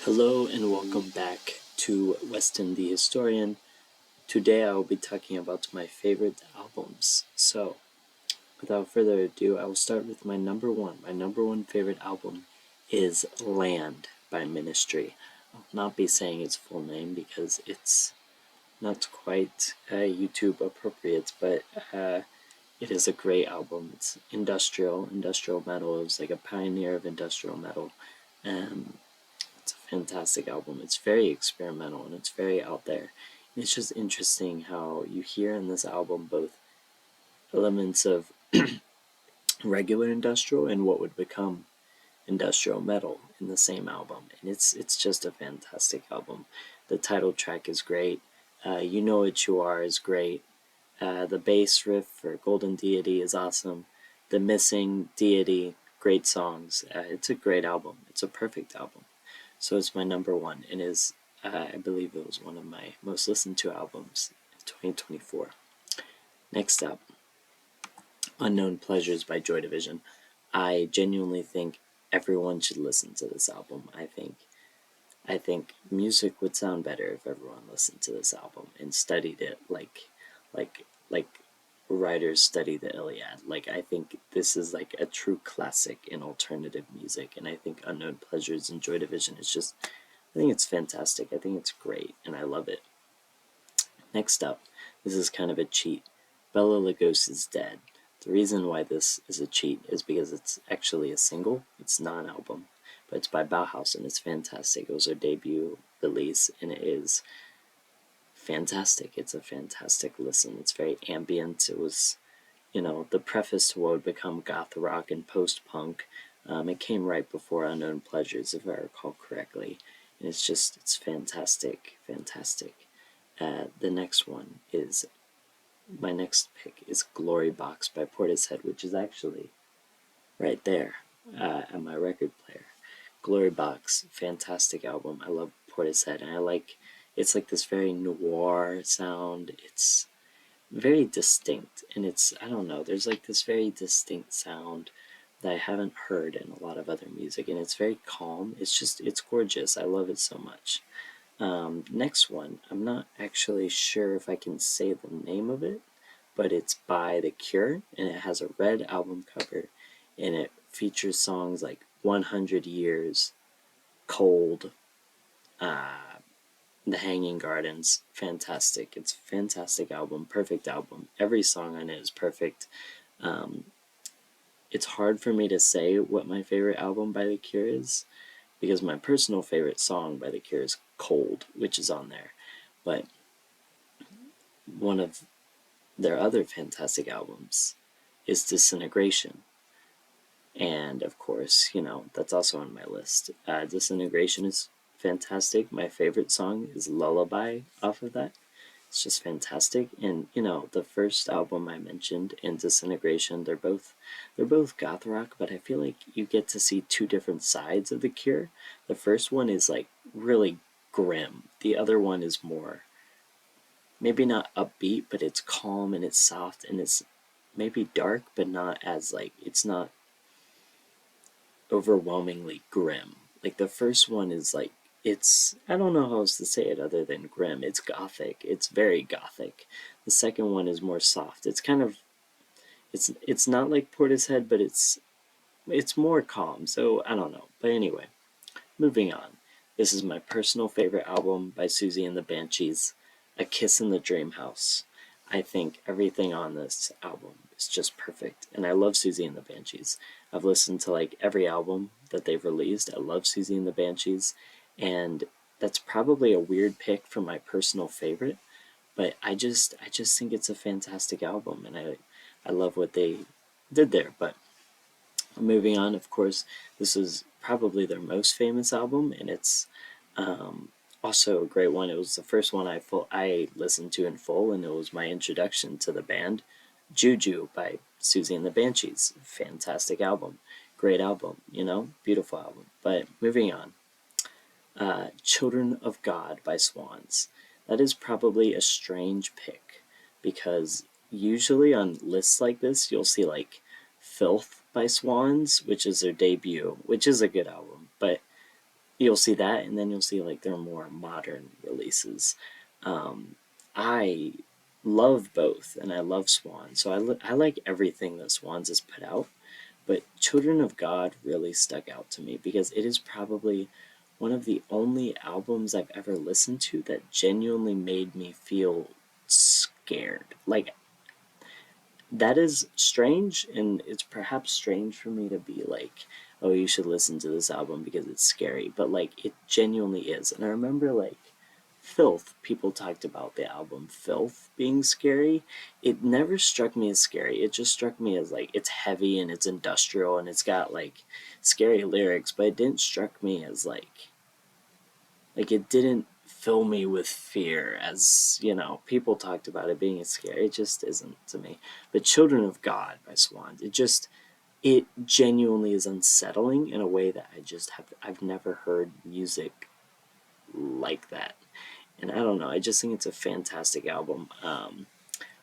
Hello and welcome back to Weston the Historian. Today I will be talking about my favorite albums. So, without further ado, I will start with my number one. My number one favorite album is Land by Ministry. I'll not be saying its full name because it's not quite YouTube appropriate, but it is a great album. It's industrial metal. It was like a pioneer of industrial metal. It's a fantastic album. It's very experimental and it's very out there. And it's just interesting how you hear in this album both elements of regular industrial and what would become industrial metal in the same album. And it's just a fantastic album. The title track is great. You Know What You Are is great. The bass riff for Golden Deity is awesome. The Missing Deity, great songs. It's a great album. It's a perfect album. So it's my number one, and is I believe it was one of my most listened to albums in 2024. Next up, Unknown Pleasures by Joy Division. I genuinely think everyone should listen to this album. I think music would sound better if everyone listened to this album and studied it like writers study the Iliad. Like, I think this is like a true classic in alternative music, and I think Unknown Pleasures and Joy Division is just, I think it's fantastic. I think it's great, and I love it. Next up, this is kind of a cheat. Bela Lugosi is Dead. The reason why this is a cheat is because it's actually a single. It's not an album, but it's by Bauhaus, and it's fantastic. It was their debut release, and it is fantastic. It's a fantastic listen. It's very ambient. It was, the preface to what would become goth rock and post-punk. It came right before Unknown Pleasures, if I recall correctly. And it's fantastic. The next one is, my next pick is Glory Box by Portishead, which is actually right there at my record player. Glory Box, fantastic album. I love Portishead, and it's like this very noir sound. It's very distinct, and I don't know, there's like this very distinct sound that I haven't heard in a lot of other music, and it's very calm. It's gorgeous. I love it so much. Next one, I'm not actually sure if I can say the name of it, but it's by The Cure, and it has a red album cover, and it features songs like 100 Years, Cold, The Hanging Gardens. Fantastic. It's a fantastic album, perfect album. Every song on it is perfect. It's hard for me to say what my favorite album by The Cure is, because my personal favorite song by The Cure is Cold, which is on there. But one of their other fantastic albums is Disintegration. And of course, that's also on my list. Disintegration is fantastic. My favorite song is Lullaby off of that. It's just fantastic. And the first album I mentioned and Disintegration, they're both goth rock, but I feel like you get to see two different sides of The Cure. The first one is like really grim. The other one is more, maybe not upbeat, but it's calm and it's soft and it's maybe dark, but not as like, it's not overwhelmingly grim. Like the first one is like, I don't know how else to say it other than grim. It's gothic. It's very gothic. The second one is more soft. It's kind of, it's not like Portishead, but it's more calm. So I don't know. But anyway, moving on. This is my personal favorite album by Susie and the Banshees, A Kiss in the Dream House. I think everything on this album is just perfect, and I love Susie and the Banshees. I've listened to like every album that they've released. I love Susie and the Banshees, and that's probably a weird pick for my personal favorite, but I just think it's a fantastic album, and I love what they did there. But moving on, of course, this is probably their most famous album, and it's also a great one. It was the first one I listened to in full, and it was my introduction to the band. Juju by Susie and the Banshees. Fantastic album. Great album, beautiful album. But moving on. Children of God by Swans. That is probably a strange pick, because usually on lists like this, you'll see like Filth by Swans, which is their debut, which is a good album. But you'll see that, and then you'll see like their more modern releases. I love both, and I love Swan, so I like everything that Swans has put out. But Children of God really stuck out to me because it is probably one of the only albums I've ever listened to that genuinely made me feel scared. Like, that is strange, and it's perhaps strange for me to be like, oh, you should listen to this album because it's scary, but like, it genuinely is. And I remember like Filth, people talked about the album Filth being scary. It never struck me as scary. It just struck me as like it's heavy and it's industrial and it's got like scary lyrics, but it didn't struck me as like it didn't fill me with fear as, people talked about it being scary. It just isn't to me. But Children of God by Swans, it genuinely is unsettling in a way that I've never heard music like that. And I don't know, I just think it's a fantastic album. I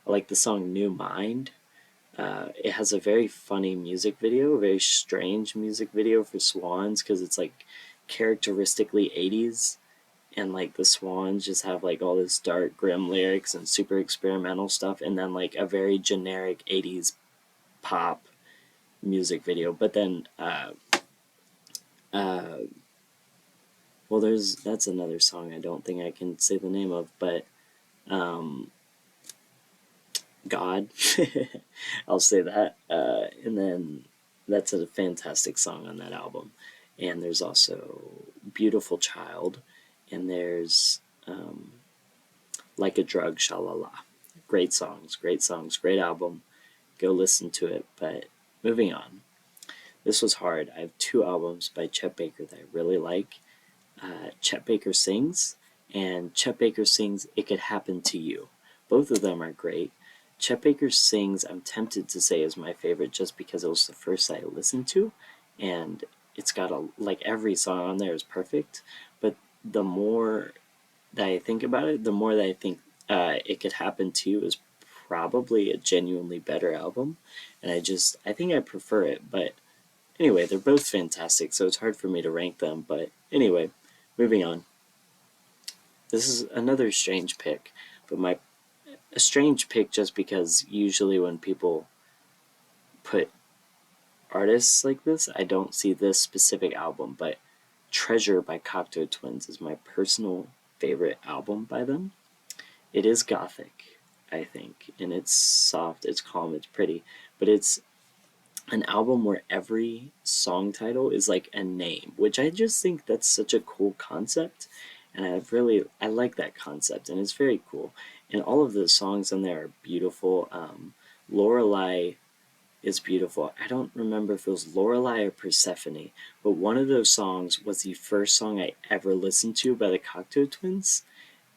like the song New Mind. It has a very funny music video, a very strange music video for Swans because it's like characteristically 80s, and like the Swans just have like all this dark, grim lyrics and super experimental stuff, and then like a very generic 80s pop music video. But then, uh, well, that's another song I don't think I can say the name of, but um, God. I'll say that. And then that's a fantastic song on that album. And there's also Beautiful Child, and there's Like a Drug, Shalala. Great songs, great album. Go listen to it. But moving on. This was hard. I have two albums by Chet Baker that I really like. Chet Baker Sings, and Chet Baker Sings It Could Happen to You. Both of them are great. Chet Baker Sings, I'm tempted to say, is my favorite just because it was the first I listened to, and it's got like every song on there is perfect. But the more that I think about it, the more that I think It Could Happen to You is probably a genuinely better album, and I think I prefer it. But anyway, they're both fantastic, so it's hard for me to rank them. But anyway, moving on. This is another strange pick, but a strange pick just because usually when people put artists like this, I don't see this specific album, but Treasure by Cocteau Twins is my personal favorite album by them. It is gothic, I think, and it's soft, it's calm, it's pretty, but it's an album where every song title is like a name, which I just think that's such a cool concept, and I like that concept, and it's very cool. And all of the songs on there are beautiful. Lorelei is beautiful. I don't remember if it was Lorelei or Persephone, but one of those songs was the first song I ever listened to by the Cocteau Twins,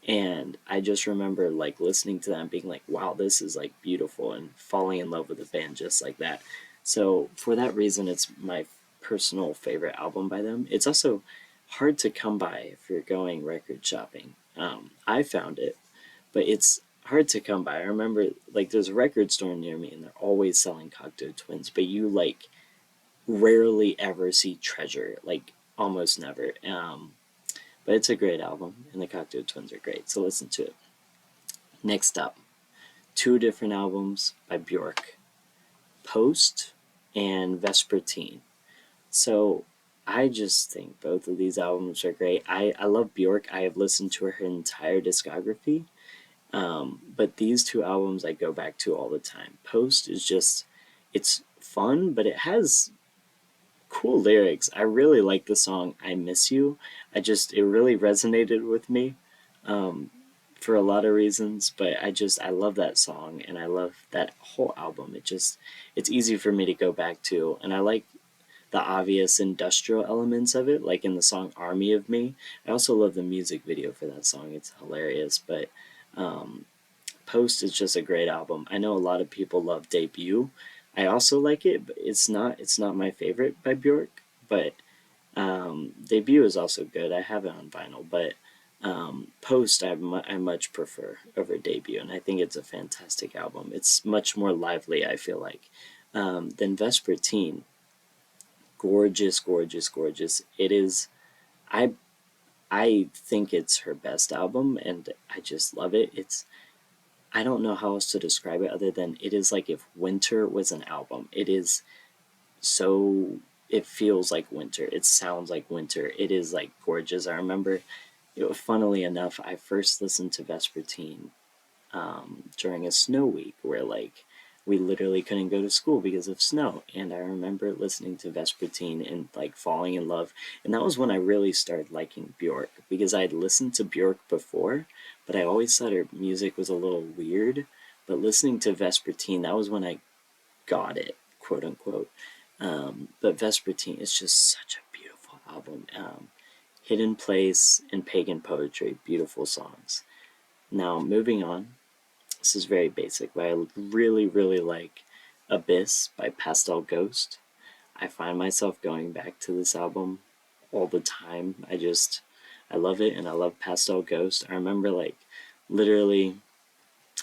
and I just remember like listening to them being like, wow, this is like beautiful, and falling in love with the band just like that. So for that reason, it's my personal favorite album by them. It's also hard to come by if you're going record shopping. I found it, but it's hard to come by. I remember like there's a record store near me and they're always selling Cocteau Twins, but you like rarely ever see Treasure, like almost never. But it's a great album, and the Cocteau Twins are great, so listen to it. Next up, two different albums by Bjork, Post and Vespertine. So I just think both of these albums are great. I love Bjork. I have listened to her entire discography, but these two albums I go back to all the time. Post is just, it's fun, but it has cool lyrics. I really like the song I Miss You. It really resonated with me for a lot of reasons, but I love that song and I love that whole album. It's easy for me to go back to, and I like the obvious industrial elements of it, like in the song Army of Me. I also love the music video for that song. It's hilarious, but um, Post is just a great album. I know a lot of people love Debut. I also like it, but it's not my favorite by Bjork. But Debut is also good. I have it on vinyl, but Post I much prefer over Debut, and I think it's a fantastic album. It's much more lively, I feel like, than Vespertine. Gorgeous, gorgeous, gorgeous. It is. I I think it's her best album, and I just love it. I don't know how else to describe it other than it is like if winter was an album. It is so it feels like winter. It sounds like winter. It is like gorgeous. I remember, funnily enough, I first listened to Vespertine during a snow week where like we literally couldn't go to school because of snow. And I remember listening to Vespertine and like falling in love. And that was when I really started liking Bjork because I'd listened to Bjork before, but I always thought her music was a little weird. But listening to Vespertine, that was when I got it, quote unquote. But Vespertine is just such a beautiful album. Hidden Place and Pagan Poetry, beautiful songs. Now, moving on, this is very basic, but I really, really like Abyss by Pastel Ghost. I find myself going back to this album all the time. I love it, and I love Pastel Ghost. I remember, like, literally,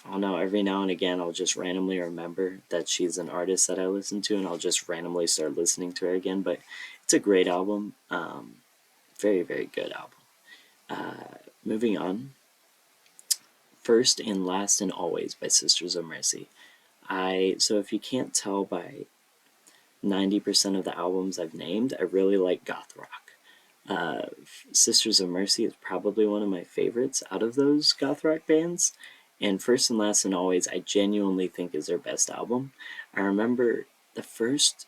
I don't know, every now and again, I'll just randomly remember that she's an artist that I listen to, and I'll just randomly start listening to her again. But it's a great album. Very, very good album. Moving on, First and Last and Always by Sisters of Mercy. So if you can't tell by 90% of the albums I've named, I really like goth rock. Sisters of Mercy is probably one of my favorites out of those goth rock bands. And First and Last and Always, I genuinely think is their best album. I remember the first,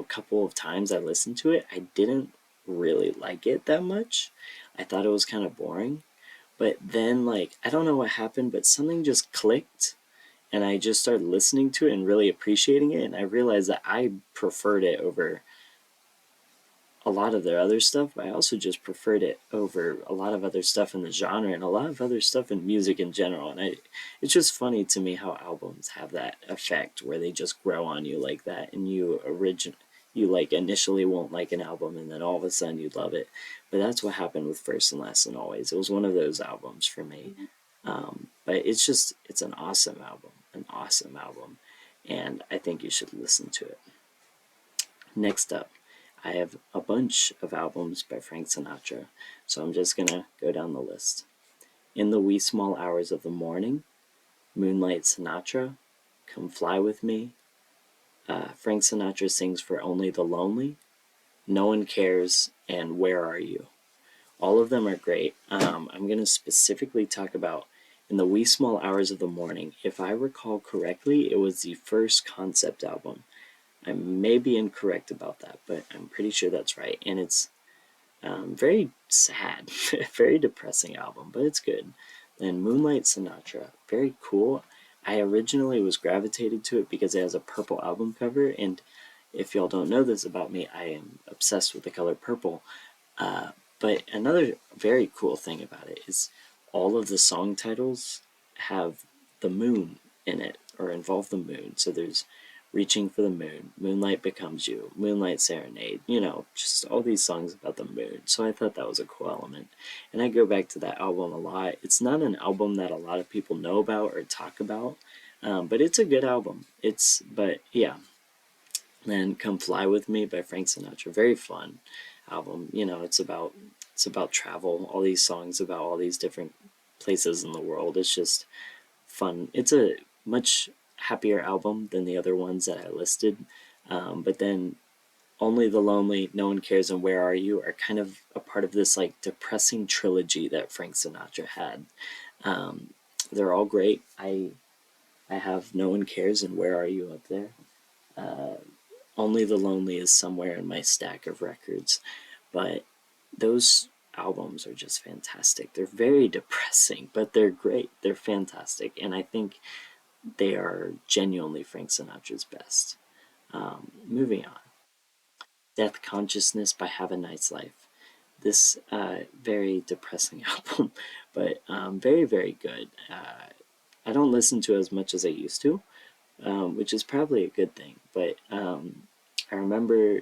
couple of times I listened to it, I didn't really like it that much. I thought it was kind of boring. But then, like, I don't know what happened, but something just clicked, and I just started listening to it and really appreciating it. And I realized that I preferred it over a lot of their other stuff, but I also just preferred it over a lot of other stuff in the genre and a lot of other stuff in music in general. And it's just funny to me how albums have that effect where they just grow on you like that, and you like initially won't like an album, and then all of a sudden you love it. But that's what happened with First and Last and Always. It was one of those albums for me. But it's an awesome album, and I think you should listen to it. Next up, I have a bunch of albums by Frank Sinatra, so I'm just gonna go down the list. In the Wee Small Hours of the Morning, Moonlight Sinatra, Come Fly With Me, Frank Sinatra Sings for Only the Lonely, No One Cares, and Where Are You? All of them are great. I'm going to specifically talk about In the Wee Small Hours of the Morning. If I recall correctly, it was the first concept album. I may be incorrect about that, but I'm pretty sure that's right. And it's very sad, very depressing album, but it's good. Then Moonlight Sinatra, very cool. I originally was gravitated to it because it has a purple album cover, and if y'all don't know this about me, I am obsessed with the color purple. But another very cool thing about it is all of the song titles have the moon in it or involve the moon. So there's Reaching for the Moon, Moonlight Becomes You, Moonlight Serenade, just all these songs about the moon. So I thought that was a cool element. And I go back to that album a lot. It's not an album that a lot of people know about or talk about, but it's a good album. But yeah. Then Come Fly With Me by Frank Sinatra, very fun album. It's about travel, all these songs about all these different places in the world. It's just fun. It's a much happier album than the other ones that I listed. But then Only the Lonely, No One Cares, and Where Are You are kind of a part of this like depressing trilogy that Frank Sinatra had. They're all great. I have No One Cares and Where Are You up there. Only the Lonely is somewhere in my stack of records, but those albums are just fantastic. They're very depressing, but they're great. They're fantastic, and I think they are genuinely Frank Sinatra's best. Moving on. Death Consciousness by Have a Nice Life. This very depressing album, but very, very good. I don't listen to it as much as I used to, which is probably a good thing, but I remember,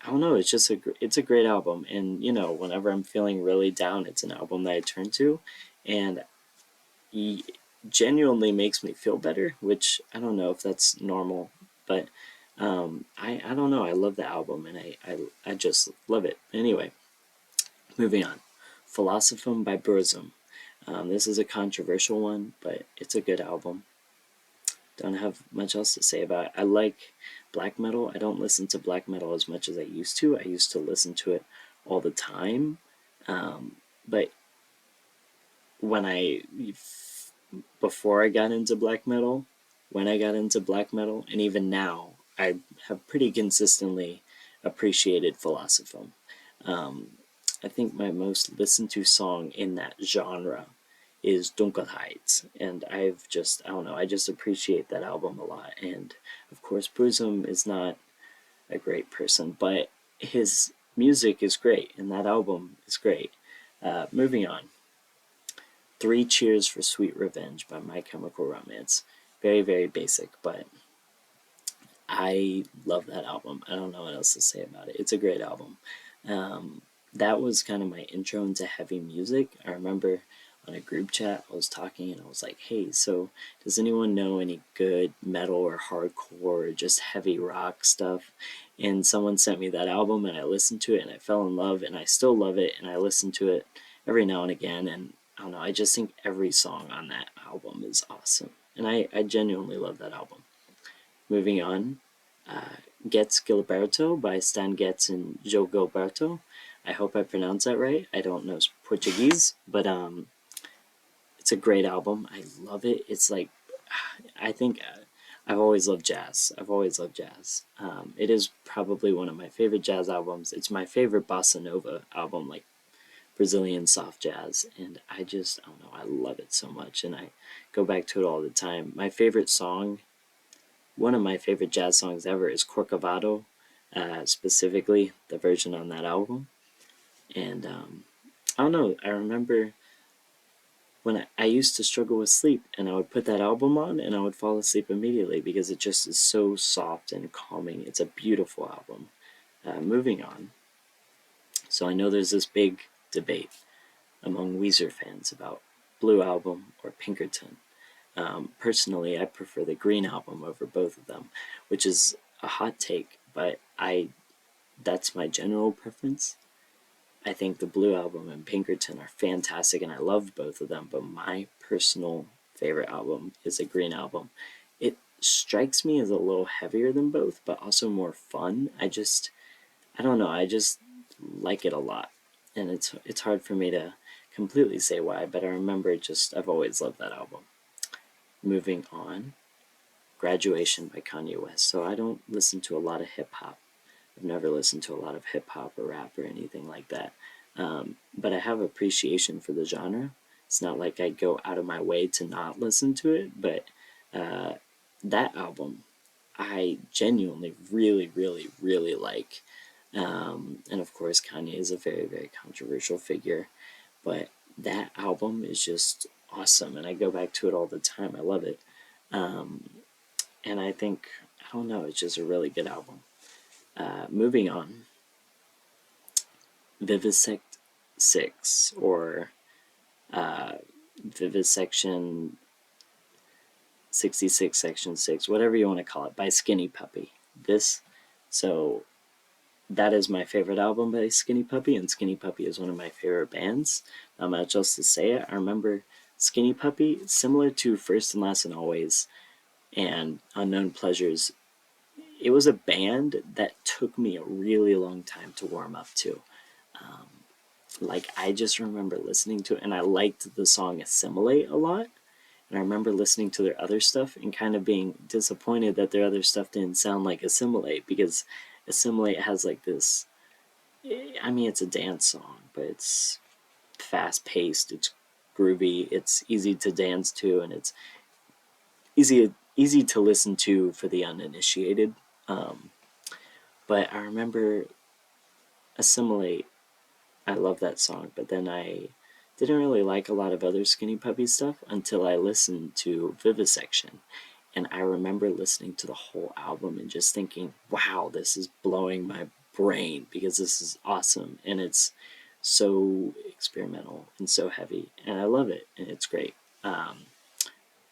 I don't know, it's a great album, and whenever I'm feeling really down, it's an album that I turn to, and he genuinely makes me feel better, which I don't know if that's normal, but I don't know. I love the album, and I just love it. Anyway, moving on. Philosophum by Burzum. This is a controversial one, but it's a good album. Don't have much else to say about it. I like black metal. I don't listen to black metal as much as I used to. I used to listen to it all the time. But when before I got into black metal, when I got into black metal, and even now, I have pretty consistently appreciated Philosophum. Um, I think my most listened to song in that genre is Dunkelheit, and I don't know, I just appreciate that album a lot. And of course, Burzum is not a great person, but his music is great, and that album is great. Moving on. Three Cheers for Sweet Revenge by My Chemical Romance. Very, very basic, but I love that album. I don't know what else to say about it. It's a great album. Um, that was kind of my intro into heavy music. I remember on a group chat I was talking and I was like, hey, so does anyone know any good metal or hardcore or just heavy rock stuff? And someone sent me that album and I listened to it and I fell in love and I still love it and I listen to it every now and again. And I don't know, I just think every song on that album is awesome. And I genuinely love that album. Moving on, Getz Gilberto by Stan Getz and Joe Gilberto. I hope I pronounced that right. I don't know Portuguese, but it's a great album. I love it. It's like, I think I've always loved jazz. I've always loved jazz. It is probably one of my favorite jazz albums. It's my favorite bossa nova album, like Brazilian soft jazz, and I don't know, I love it so much, and I go back to it all the time. My favorite song, one of my favorite jazz songs ever, is Corcovado, specifically the version on that album. And I don't know, I remember when I used to struggle with sleep, and I would put that album on, and I would fall asleep immediately because it just is so soft and calming. It's a beautiful album. Moving on. So I know there's this big debate among Weezer fans about Blue Album or Pinkerton. Personally, I prefer the Green Album over both of them, which is a hot take, but that's my general preference. I think the Blue Album and Pinkerton are fantastic, and I love both of them, but my personal favorite album is the Green Album. It strikes me as a little heavier than both, but also more fun. I don't know, I just like it a lot, and it's hard for me to completely say why, but I remember I've always loved that album. Moving on, Graduation by Kanye West. So I don't listen to a lot of hip hop. I've never listened to a lot of hip hop or rap or anything like that. But I have appreciation for the genre. It's not like I go out of my way to not listen to it, but uh, that album I genuinely really, really, really like. And of course, Kanye is a very, very controversial figure, but that album is just awesome, and I go back to it all the time. I love it. Um, and I think, I don't know, it's just a really good album. Moving on, Vivisect 6, or uh, Vivisection 66 Section 6, whatever you want to call it, by Skinny Puppy. So that is my favorite album by Skinny Puppy, and Skinny Puppy is one of my favorite bands. Not much else to say. I remember Skinny Puppy, similar to First and Last and Always and Unknown Pleasures, it was a band that took me a really long time to warm up to. Um, like, I just remember listening to it, and I liked the song Assimilate a lot. And I remember listening to their other stuff and kind of being disappointed that their other stuff didn't sound like Assimilate, because Assimilate has like this. I mean, it's a dance song, but it's fast paced, it's groovy, it's easy to dance to, and it's easy to listen to for the uninitiated. Um, but I remember Assimilate. I love that song, but then I didn't really like a lot of other Skinny Puppy stuff until I listened to Vivisection. And I remember listening to the whole album and just thinking, wow, this is blowing my brain because this is awesome. And it's so experimental and so heavy. And I love it. And it's great.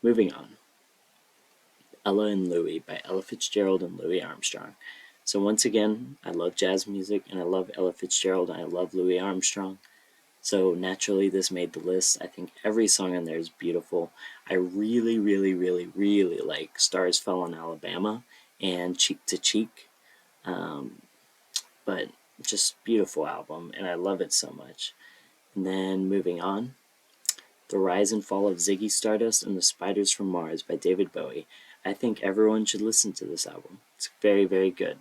Moving on. Ella and Louie by Ella Fitzgerald and Louis Armstrong. So once again, I love jazz music and I love Ella Fitzgerald and I love Louis Armstrong. So naturally this made the list. I think every song on there is beautiful. I really, really, really, really like Stars Fell in Alabama and Cheek to Cheek. But just beautiful album and I love it so much. And then moving on, The Rise and Fall of Ziggy Stardust and the Spiders from Mars by David Bowie. I think everyone should listen to this album. It's very, very good.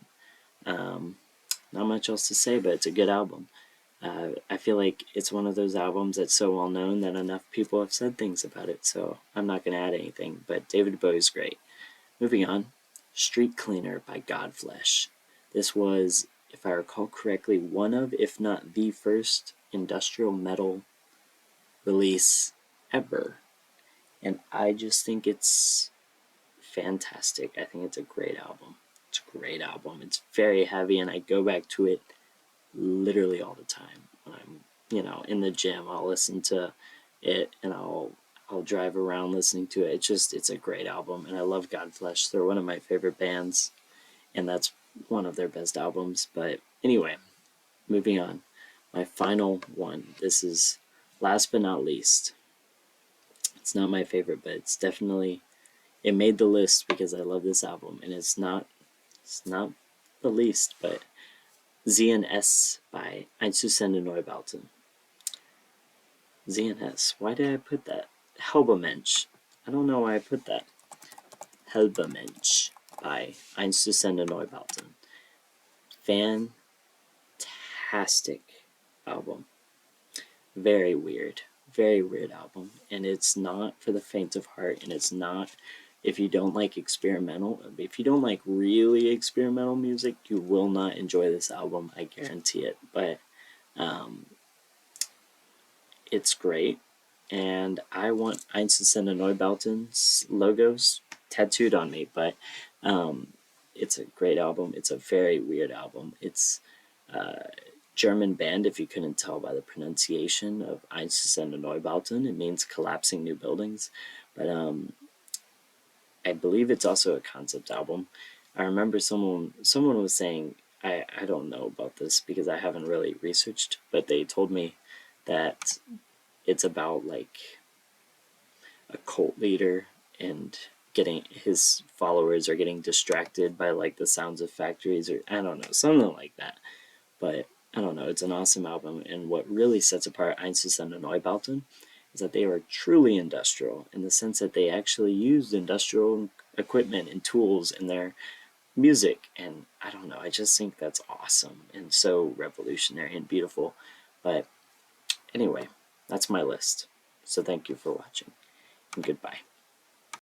Not much else to say, but it's a good album. I feel like it's one of those albums that's so well known that enough people have said things about it, so I'm not going to add anything, but David Bowie's great. Moving on, Street Cleaner by Godflesh. This was, if I recall correctly, one of, if not the first, industrial metal release ever. And I just think it's fantastic. I think it's a great album. It's a great album. It's very heavy, and I go back to it literally all the time. When I'm, in the gym, I'll listen to it, and I'll drive around listening to it. It's a great album, and I love Godflesh. They're one of my favorite bands, and that's one of their best albums. But anyway, moving on. My final one. This is last but not least. It's not my favorite, but it's definitely, it made the list because I love this album, and it's not the least, but ZNS by Einstürzende Neubauten. ZNS. Why did I put that? Helbermensch. I don't know why I put that. Helbermensch by Einstürzende Neubauten. Fantastic album. Very weird album, and it's not for the faint of heart, and it's not, if you don't like really experimental music, you will not enjoy this album, I guarantee it. But it's great, and I want Einstürzende Neubauten's logos tattooed on me, but it's a great album. It's a very weird album. It's German band, if you couldn't tell by the pronunciation of Einstürzende Neubauten. It means collapsing new buildings. But I believe it's also a concept album. I remember someone was saying, I don't know about this because I haven't really researched, but they told me that it's about like a cult leader and getting his followers are getting distracted by like the sounds of factories, or I don't know, something like that. But I don't know, it's an awesome album, and what really sets apart Einstürzende Neubauten is that they are truly industrial in the sense that they actually used industrial equipment and tools in their music, and I don't know, I just think that's awesome and so revolutionary and beautiful. But anyway, that's my list. So thank you for watching, and goodbye.